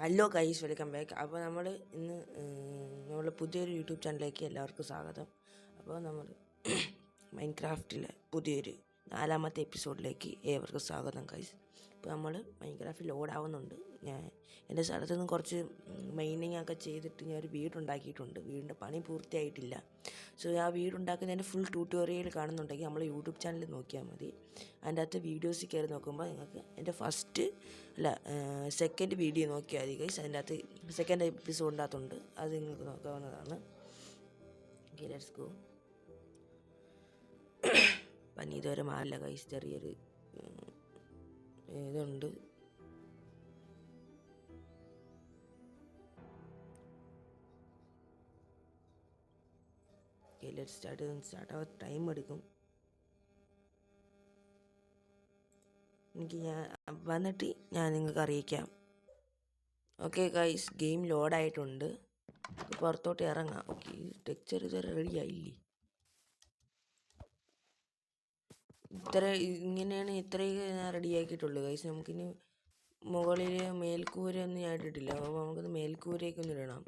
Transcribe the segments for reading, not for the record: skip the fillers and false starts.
Hello guys, welcome back. അപ്പോൾ നമ്മൾ ഇന്ന് നമ്മൾ പുതിയൊരു യൂട്യൂബ് ചാനലിലേക്ക് എല്ലാവർക്കും സ്വാഗതം. അപ്പോൾ നമ്മൾ മൈൻക്രാഫ്റ്റിലെ പുതിയൊരു 4ാമത്തെ എപ്പിസോഡിലേക്ക് ഏവർക്കും സ്വാഗതം ഗൈസ്. ഇപ്പോൾ നമ്മൾ മൈൻക്രാഫ്റ്റിൽ ലോഡാവുന്നുണ്ട്. ഞാൻ എൻ്റെ സ്ഥലത്ത് നിന്ന് കുറച്ച് മൈനിങ് ഒക്കെ ചെയ്തിട്ട് ഞാൻ ഒരു വീടുണ്ടാക്കിയിട്ടുണ്ട്. വീടിൻ്റെ പണി പൂർത്തിയായിട്ടില്ല. സോ ആ വീടുണ്ടാക്കുന്നതിൻ്റെ ഫുൾ ട്യൂട്ടോറിയൽ കാണുന്നുണ്ടെങ്കിൽ നമ്മൾ യൂട്യൂബ് ചാനൽ നോക്കിയാൽ മതി. അതിൻ്റെ അകത്ത് വീഡിയോസിൽ കയറി നോക്കുമ്പോൾ നിങ്ങൾക്ക് എൻ്റെ സെക്കൻഡ് വീഡിയോ നോക്കിയാൽ മതി ഗൈസ്. അതിൻ്റെ അകത്ത് സെക്കൻഡ് എപ്പിസോഡിൻ്റെ അകത്തുണ്ട്, അത് നിങ്ങൾക്ക് നോക്കാവുന്നതാണ്. Okay, let's go. പനി ഇതുവരെ മാറില്ല ഗൈസ്, ചെറിയൊരു ഇതുണ്ട്. സ്റ്റാർട്ട് ആവാൻ ടൈം എടുക്കും. ഞാൻ നിങ്ങൾക്ക് അറിയിക്കാം. ഓക്കെ ഗൈസ്, ഗെയിം ലോഡായിട്ടുണ്ട്. പുറത്തോട്ട് ഇറങ്ങാം. ഓക്കെ, ടെക്സ്ചർ ഇതുവരെ റെഡി ആയില്ലേ? ഇത്രയൊക്കെ ഞാൻ റെഡിയാക്കിയിട്ടുള്ളൂ ഗൈസ്. നമുക്കിനി മുകളിൽ മേൽക്കൂരയൊന്നും ഞാൻ ഇട്ടിട്ടില്ല. അപ്പോൾ നമുക്കിന്ന് മേൽക്കൂരയൊക്കെ ഒന്ന് ഇടണം.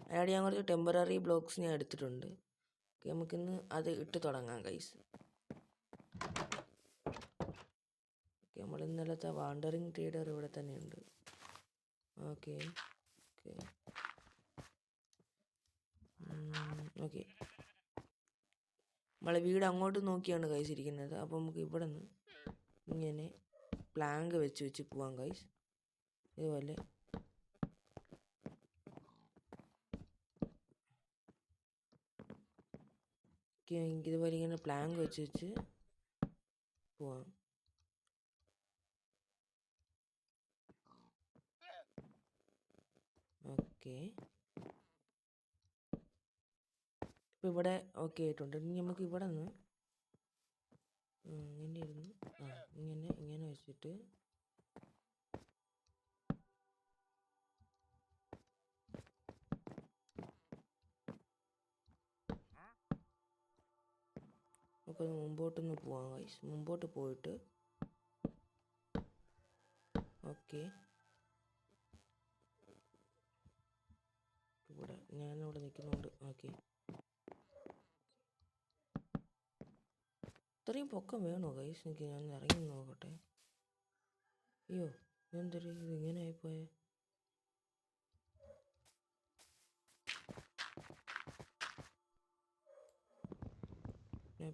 അതിനായിട്ട് ഞാൻ കുറച്ച് ടെമ്പററി ബ്ലോക്സ് ഞാൻ എടുത്തിട്ടുണ്ട്. ഓക്കെ, നമുക്കിന്ന് അത് ഇട്ട് തുടങ്ങാം ഗൈസ്. ഓക്കെ, നമ്മൾ ഇന്നലത്തെ വാണ്ടറിങ് ട്രേഡർ ഇവിടെ തന്നെയുണ്ട്. ഓക്കെ ഓക്കെ ഓക്കെ നമ്മളെ വീട് അങ്ങോട്ട് നോക്കിയാണ് ഗൈസ് ഇരിക്കുന്നത്. അപ്പോൾ നമുക്ക് ഇവിടെ നിന്ന് ഇങ്ങനെ പ്ലാങ്ക് വെച്ച് പോവാം ഗൈസ്. ഇതുപോലെ ഇങ്ങനെ പ്ലാങ്ക് വെച്ച് പോവാം. ഓക്കെ, ഇപ്പോൾ ഇവിടെ ഓക്കെ ആയിട്ടുണ്ട്. ഇനി നമുക്ക് ഇവിടെ നിന്ന് ഇങ്ങനെ ഇരുന്ന് ഇങ്ങനെ വെച്ചിട്ട് നമുക്ക് മുമ്പോട്ടൊന്ന് പോവാം ഗൈസ്. മുമ്പോട്ട് പോയിട്ട് ഓക്കെ, ഞാനിവിടെ നിൽക്കുന്നുണ്ട്. ഓക്കെ, ഇത്രയും പൊക്കം വേണോ ഗൈസ്? എനിക്ക് ഞാൻ ഇറങ്ങി നോക്കട്ടെ. അയ്യോ, എന്തൊരു ഇത് ഇങ്ങനെ ആയിപ്പോയേ.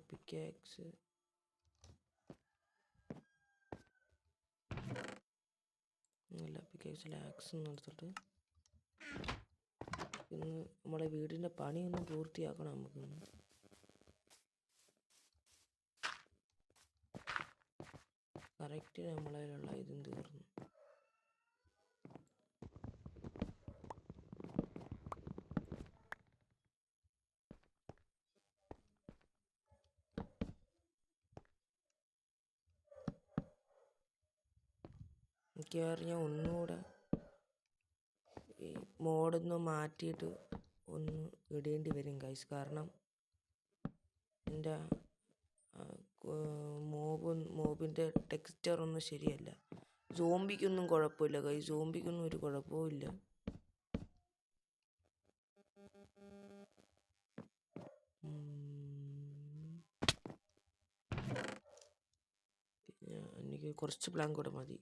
പിക്കാക്സ് അല്ല, പിക്കാക്സിൽ ആക്സ് ഒന്ന് എടുത്തിട്ട് ഇന്ന് നമ്മുടെ വീടിൻ്റെ പണിയൊന്ന് പൂർത്തിയാക്കണം. നമുക്കിന്ന് കറക്റ്റ് നമ്മളതിലുള്ള ഇതും തീർന്നു. മിക്കവാറും ഞാൻ ഒന്നുകൂടെ ഈ മോഡൊന്ന് മാറ്റിയിട്ട് ഒന്ന് ഇടേണ്ടി വരും ഗൈസ്. കാരണം എൻ്റെ മോബിൻ്റെ ടെക്സ്ചറൊന്നും ശരിയല്ല. സോംബിക്കൊന്നും കുഴപ്പമില്ല ഗൈസ്, സോംബിക്കൊന്നും ഒരു കുഴപ്പവും ഇല്ല. എനിക്ക് കുറച്ച് പ്ലാങ്ക് കൂടെ മതി.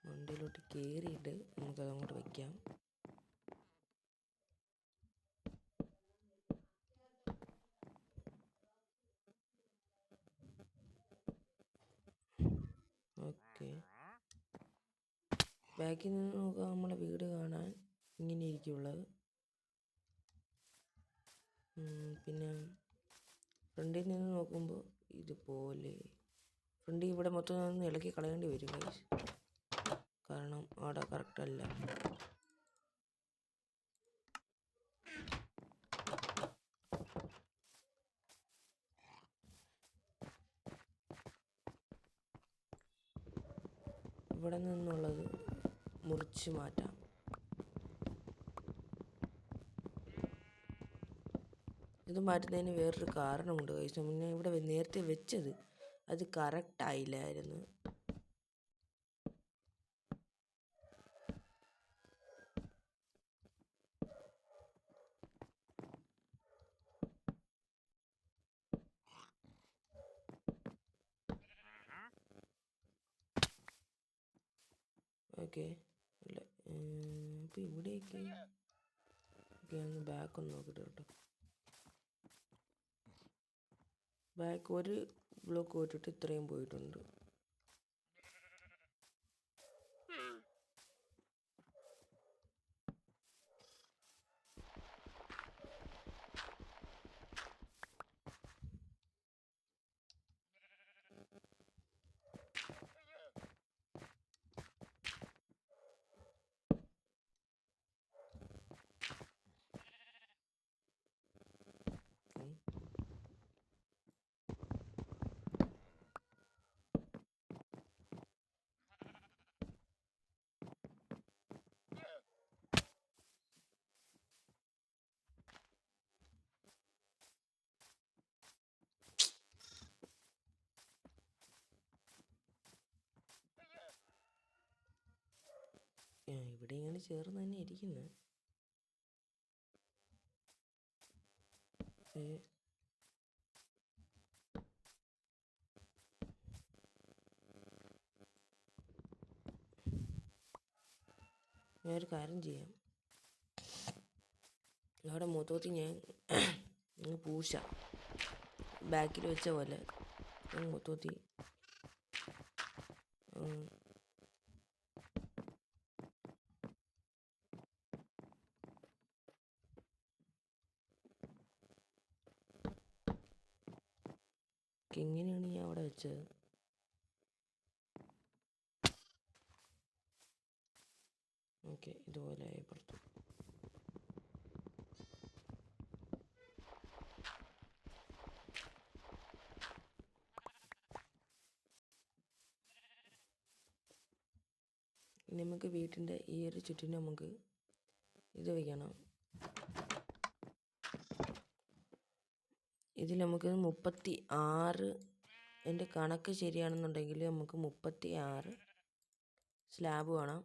മണ്ടയിലോട്ട് കയറിയിട്ട് നമുക്കത് അങ്ങോട്ട് വയ്ക്കാം. ഓക്കെ, ബാക്കിൽ നിന്ന് നോക്കാം. നമ്മളെ വീട് കാണാൻ ഇങ്ങനെ ഇരിക്കുള്ളത്. പിന്നെ ഫ്രണ്ടിൽ നിന്ന് നോക്കുമ്പോൾ ഇതുപോലെ ഫ്രണ്ടിൽ ഇവിടെ മൊത്തം ഒന്ന് ഇളക്കി കളയേണ്ടി വരും ഗൈസ്. കാരണം അവിടെ കറക്റ്റല്ല. ഇവിടെ നിന്നുള്ളത് മുറിച്ച് മാറ്റാം. ഇത് മാറ്റുന്നതിന് വേറൊരു കാരണമുണ്ട് ഗൈസ്. മുന്നേ ഇവിടെ നേരത്തെ വെച്ചത് അത് കറക്റ്റായില്ലായിരുന്നു. ഓക്കെ, ഇല്ല ഇപ്പം ഇവിടേക്ക് ഒന്ന് ബാക്ക് ഒന്ന് നോക്കിയിട്ട് കേട്ടോ. ബാക്ക് ഒരു ബ്ലോക്ക് പോയിട്ടിട്ട് ഇത്രയും പോയിട്ടുണ്ട്. ഇവിടെ ഇങ്ങനെ ചേർന്ന് തന്നെ ഇരിക്കുന്നത്. ഞാനൊരു കാര്യം ചെയ്യാം, അവിടെ മൊത്തത്തിൽ ഞാൻ പൂശ ബാക്കിൽ വെച്ച പോലെ മൊത്തത്തിൽ എങ്ങനെയാണ് ഞാൻ അവിടെ വെച്ചത്? ഓക്കെ, ഇതുപോലെ പുറത്തു. നമുക്ക് വീട്ടിൻ്റെ ഈ ഒരു ചുറ്റിനും നമുക്ക് ഇത് വയ്ക്കണം. ഇതിൽ നമുക്ക് 36, എൻ്റെ കണക്ക് ശരിയാണെന്നുണ്ടെങ്കിൽ നമുക്ക് 36 സ്ലാബ് വേണം.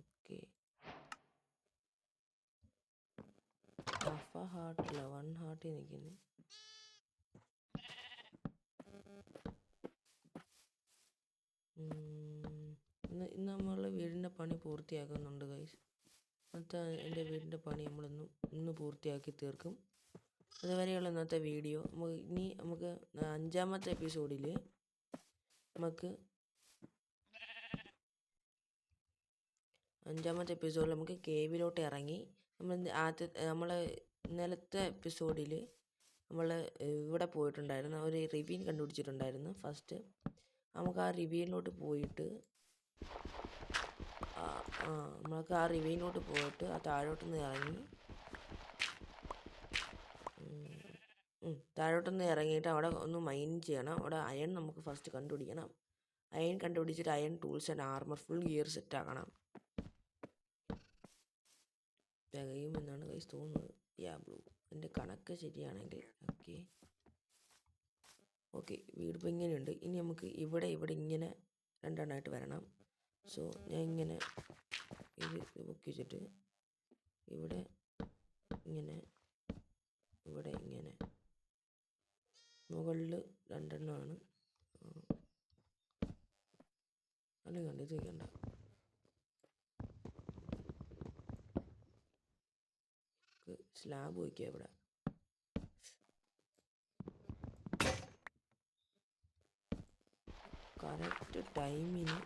ഓക്കെ, ഹാഫ് ഹാർട്ടില്ല, 1 ഹാർട്ടിൽ നിൽക്കുന്നു. ഇന്ന് നമ്മൾ വീടിൻ്റെ പണി പൂർത്തിയാക്കുന്നുണ്ട് ഗൈസ്. ഇന്നത്തെ എൻ്റെ വീടിൻ്റെ പണി ഇന്ന് പൂർത്തിയാക്കി തീർക്കും. അതുവരെയുള്ള ഇന്നത്തെ വീഡിയോ. നമുക്ക് 5ാമത്തെ എപ്പിസോഡിൽ നമുക്ക് കേവിലോട്ട് ഇറങ്ങി നമ്മൾ ഇന്നലത്തെ എപ്പിസോഡിൽ നമ്മൾ ഇവിടെ പോയിട്ടുണ്ടായിരുന്നു, ഒരു റിവീൻ കണ്ടുപിടിച്ചിട്ടുണ്ടായിരുന്നു. ഫസ്റ്റ് നമുക്ക് ആ റിവീനിലോട്ട് പോയിട്ട് ആ താഴോട്ടൊന്ന് ഇറങ്ങിയിട്ട് അവിടെ ഒന്ന് മൈൻ ചെയ്യണം. അവിടെ അയൺ നമുക്ക് ഫസ്റ്റ് കണ്ടുപിടിക്കണം. അയൺ കണ്ടുപിടിച്ചിട്ട് iron tools and armour full gear set ആക്കണം. തികയുമെന്നാണ് ഗൈസ് തോന്നുന്നത്. ബ്ലൂ, എൻ്റെ കണക്ക് ശരിയാണെങ്കിൽ. ഓക്കെ, വീട് ഇപ്പോൾ ഇങ്ങനെയുണ്ട്. ഇനി നമുക്ക് ഇവിടെ ഇങ്ങനെ 2 എണ്ണമായിട്ട് വരണം. സോ ഞാൻ ഇങ്ങനെ ഇത് ബുക്ക് വെച്ചിട്ട് ഇവിടെ ഇങ്ങനെ മുകളിൽ 2 എണ്ണമാണ്. അല്ലെങ്കിൽ ഇത് വയ്ക്കണ്ട. സ്ലാബ് വയ്ക്കുക ഇവിടെ. കറക്റ്റ് ടൈമിന്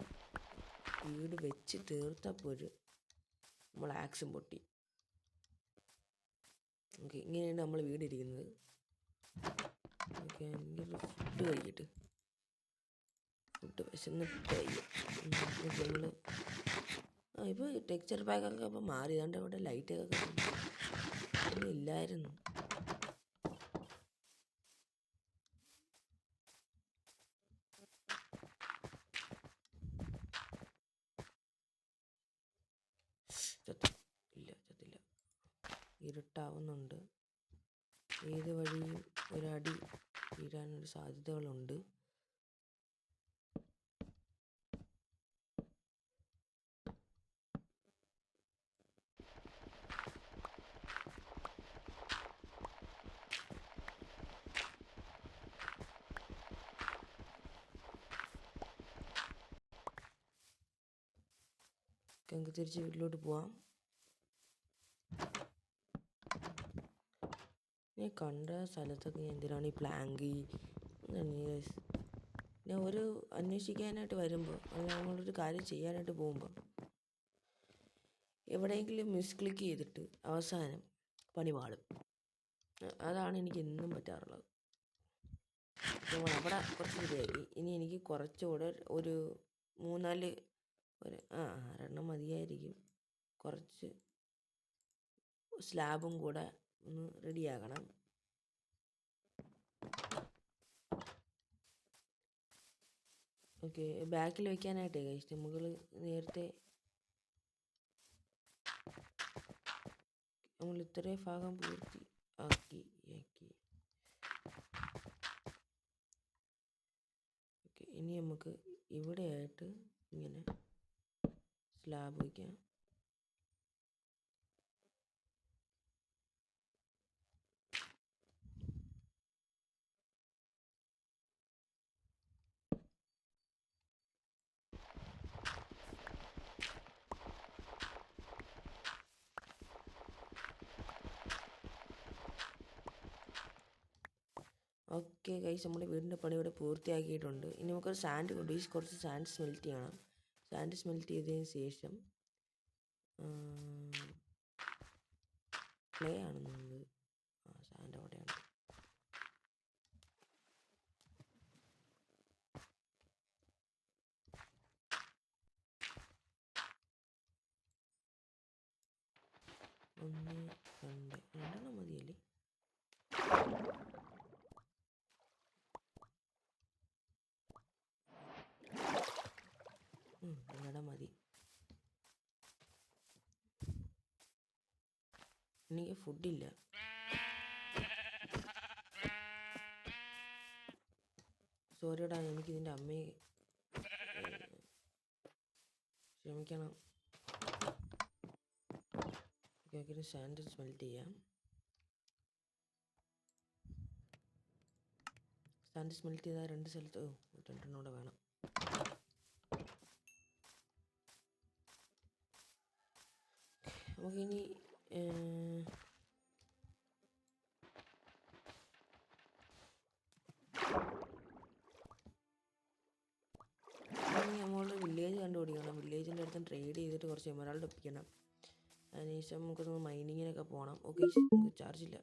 വീട് വെച്ച് തീർത്തപ്പോൾ നമ്മൾ ആക്ഷൻ പൊട്ടി. ഓക്കെ, ഇങ്ങനെയാണ് നമ്മൾ വീടിരിക്കുന്നത്. ഓക്കെ, എനിക്കൊരു ഫുഡ് കഴിക്കട്ടെ. ഫുഡ് വിശന്നിട്ട് നമ്മൾ ഇപ്പോൾ ടെക്സ്ചർ പാക്കൊക്കെ ഇപ്പോൾ മാറി. അതുകൊണ്ട് ഇവിടെ ലൈറ്റൊക്കെ ഇല്ലായിരുന്നു. ചത്തില്ല. ഇരുട്ടാവുന്നുണ്ട്. ഏത് വഴിയും ഒരടി വീഴാനുള്ള വരാനൊരു സാധ്യതകളുണ്ട്. നമുക്ക് തിരിച്ച് വീട്ടിലോട്ട് പോവാം. ഞാൻ കണ്ട സ്ഥലത്തൊക്കെ ഞാൻ എന്തിനാണ് ഈ പ്ലാങ്കി ഞാൻ ഒരു അന്വേഷിക്കാനായിട്ട് വരുമ്പോൾ അല്ല നമ്മളൊരു കാര്യം ചെയ്യാനായിട്ട് പോകുമ്പോൾ എവിടെയെങ്കിലും മിസ്ക്ലിക്ക് ചെയ്തിട്ട് അവസാനം പണി പാളും. അതാണ് എനിക്ക് എന്നും പറ്റാറുള്ളത്. അപ്പോൾ അവിടെ കുറച്ച് ശരിയാക്കി. ഇനി എനിക്ക് കുറച്ചുകൂടെ ഒരു 3-4 ഒരെണ്ണം മതിയായിരിക്കും. കുറച്ച് സ്ലാബും കൂടെ ഒന്ന് റെഡിയാക്കണം. ഓക്കെ, ബാക്കിൽ വയ്ക്കാനായിട്ടേ കഴിച്ചു നമ്മൾ നേരത്തെ നമ്മൾ ഇത്രയും ഭാഗം പൂർത്തി ആക്കി. ഓക്കെ, ഇനി നമുക്ക് ഇവിടെയായിട്ട് ഇങ്ങനെ സ്ലാബ് വയ്ക്കാം. ഓക്കെ ഗൈസ്, നമ്മുടെ വീടിൻ്റെ പണി ഇവിടെ പൂർത്തിയാക്കിയിട്ടുണ്ട്. ഇനി നമുക്കൊരു സാൻഡ് കൊണ്ടുപോയി കുറച്ച് സാൻഡ് സ്മെൽറ്റ് ചെയ്യണം. സാൻഡ് സ്മെൽറ്റ് ചെയ്തതിന് ശേഷം ക്ലേ ആണ് നമ്മൾ സാൻഡ് അവിടെയാണ്. രണ്ടെണ്ണം മതിയല്ലേ? രണ്ടെണ്ണം മതി. എനിക്ക് ഫുഡില്ല. സോറിടാ, എനിക്കിതിൻ്റെ അമ്മയെ ക്ഷമിക്കണം. ഓക്കെ, സാൻഡ് സ്മെൽറ്റ് ചെയ്യാം. സാൻഡ് സ്മെൽറ്റ് ചെയ്താൽ 2 സ്ഥലത്ത് 2 കൂടെ വേണം. നമുക്കിനി നമ്മൾ വില്ലേജ് കണ്ടുപിടിക്കണം. വില്ലേജിൻ്റെ അടുത്ത് ട്രേഡ് ചെയ്തിട്ട് കുറച്ച് എമറാൾഡ് ഒപ്പിക്കണം. അതിനുശേഷം നമുക്കൊന്ന് മൈനിങ്ങിനൊക്കെ പോകണം. ഓക്കെ, ചാർജില്ല,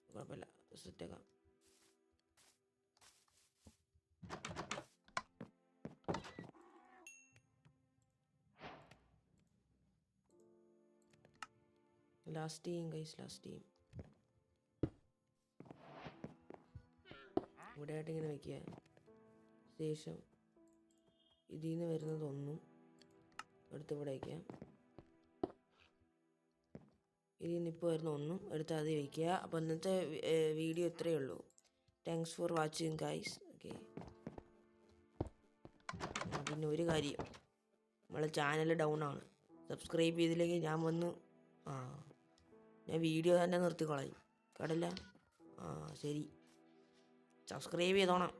കുഴപ്പമില്ല, സെറ്റാക്കാം. ലാസ്റ്റ് ചെയ്യും ഗൈസ്, ലാസ്റ്റ് ചെയ്യും. ഇവിടെ ആയിട്ട് ഇങ്ങനെ വയ്ക്കുക. ശേഷം ഇതിൽ നിന്ന് വരുന്നതൊന്നും എടുത്ത് ഇവിടെ വയ്ക്കുക. ഇതിൽ നിന്ന് ഇപ്പോൾ വരുന്ന ഒന്നും എടുത്ത് അത് വയ്ക്കുക. അപ്പോൾ ഇന്നത്തെ വീഡിയോ ഇത്രയേ ഉള്ളൂ. Thanks for watching guys. Okay, പിന്നെ ഒരു കാര്യം, നമ്മളെ ചാനൽ ഡൗൺ ആണ്. സബ്സ്ക്രൈബ് ചെയ്തില്ലെങ്കിൽ ഞാൻ വീഡിയോ തന്നെ നിർത്തിക്കളയും. കേട്ടില്ല? ശരി, സബ്സ്ക്രൈബ് ചെയ്തോണം.